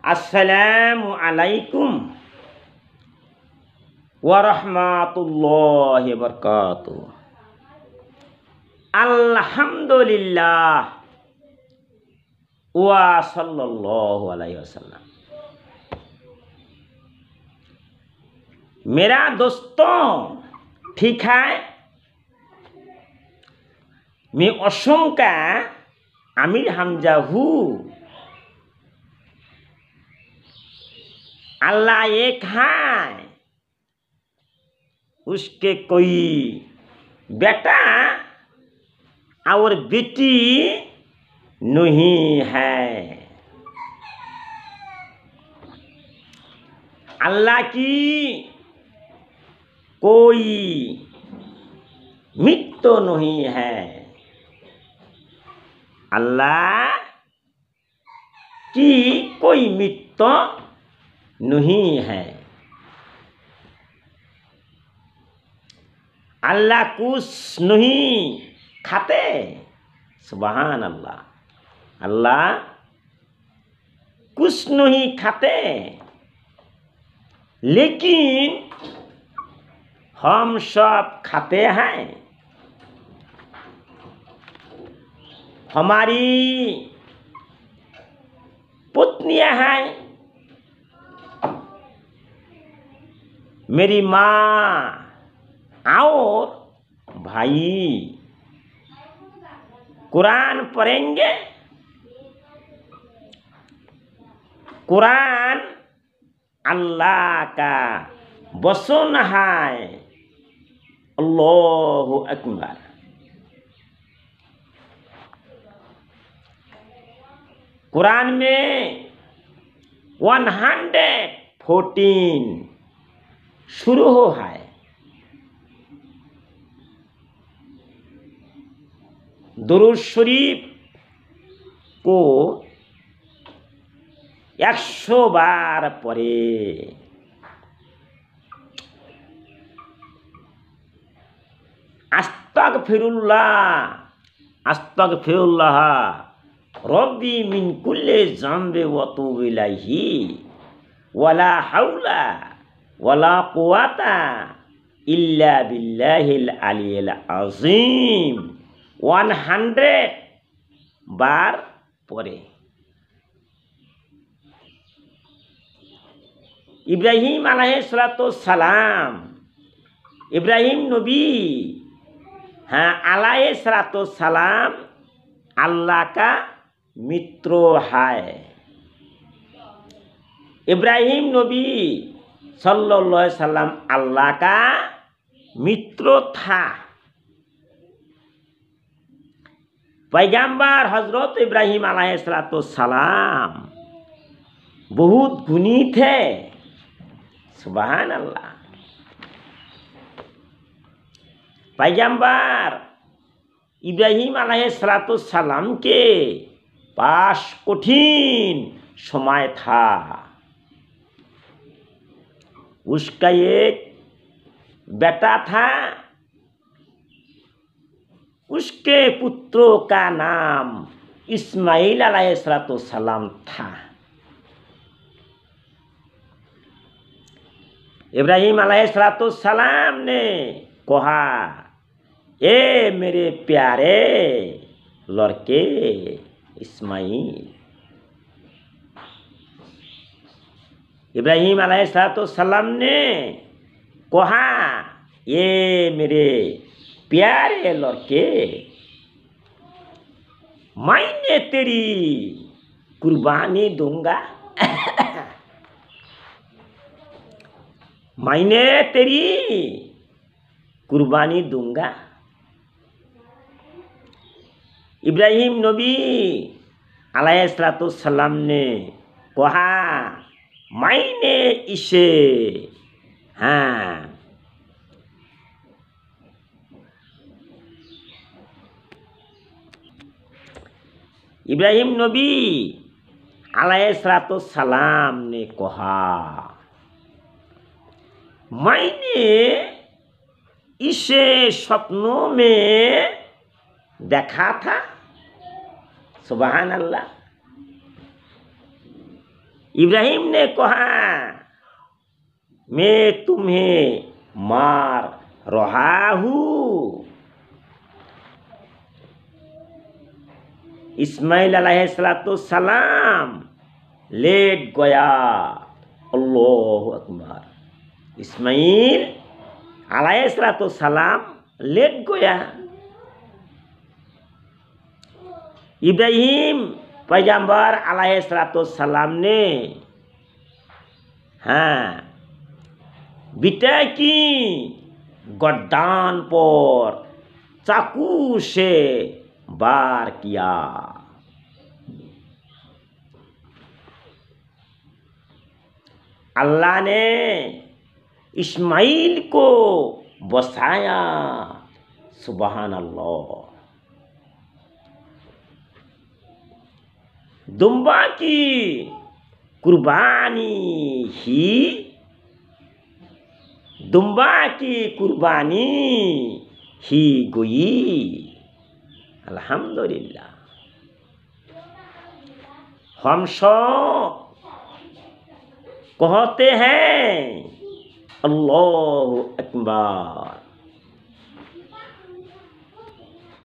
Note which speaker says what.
Speaker 1: আসসালামু আলাইকুম ওয়া রাহমাতুল্লাহি ওয়া বারাকাতুহু। আলহামদুলিল্লাহ ওয়া सल्लल्लाहु अलैहि वसल्लम। मेरा दोस्तों ठीक है। मैं असम का आमिर हमजा हूँ। अल्लाह एक है, उसके कोई बेटा और बेटी नहीं है। अल्लाह की कोई मित्र नहीं है। अल्लाह की कोई मित्र नहीं है। अल्लाह कुछ नहीं खाते। सुभान अल्लाह। अल्लाह कुछ नहीं खाते, लेकिन हम सब खाते हैं। हमारी पुत्नियां हैं, मेरी माँ और भाई कुरान पढ़ेंगे। कुरान अल्लाह का वचन है। अल्लाहु अकबर। कुरान में 114 शुरू हो है। दुरूद शरीफ को 100 बार पढ़े। अस्तगफिरुल्लाह रब्बी मिन कुल्ले ज़ंबि व अतूबु इलैहि वला हौला वला कुव्वता इल्ला बिल्लाहिल अलिय्यिल अज़ीम। 100 बार पढ़े। इब्राहिम अलैहिस्सलाम, इब्राहिम नबी, हाँ अलैहिस्सलाम अल्लाह का मित्र है। इब्राहिम नबी सल्लल्लाहु अलैहि वसल्लम अल्लाह का मित्र था। पैगंबर हजरत इब्राहिम अलैहिस्सलाम बहुत गुणी थे। सुभान अल्लाह। पैगंबर इब्राहिम अलैहिस्सलाम के पास कठिन समय था। उसका एक बेटा था। उसके पुत्रों का नाम इस्माइल अलैहिस्सलाम था। इब्राहिम अलैहिस्सलाम ने कहा, ए मेरे प्यारे लड़के इस्माइल। इब्राहिम अलैहिस्सलाम ने कहा, ये मेरे प्यारे लड़के, मैंने तेरी कुर्बानी दूंगा। मैंने तेरी कुर्बानी दूंगा। इब्राहिम नबी अलैहिस्सलाम ने कहा, मैंने इसे इब्राहिम नबी अलैहिस्सलाम ने कहा, मैंने इसे सपनों में देखा था। सुभान अल्लाह। इब्राहिम ने कहा मैं तुम्हें मार रहा हूँ। इस्माइल अलैहिस्सलाम लेट गया। अल्लाहु अकबर। इस्माइल अलैहिस्सलाम लेट गया। इब्राहिम पैगंबर अलैहिस्सलाम ने बेटा की गर्दन पर चाकू से वार किया। अल्लाह ने इस्माइल को बचाया। सुभान अल्लाह। दुम्बा की कुर्बानी ही गई। अल्हम्दुलिल्लाह। हम सब कहते हैं अल्लाहु अकबर।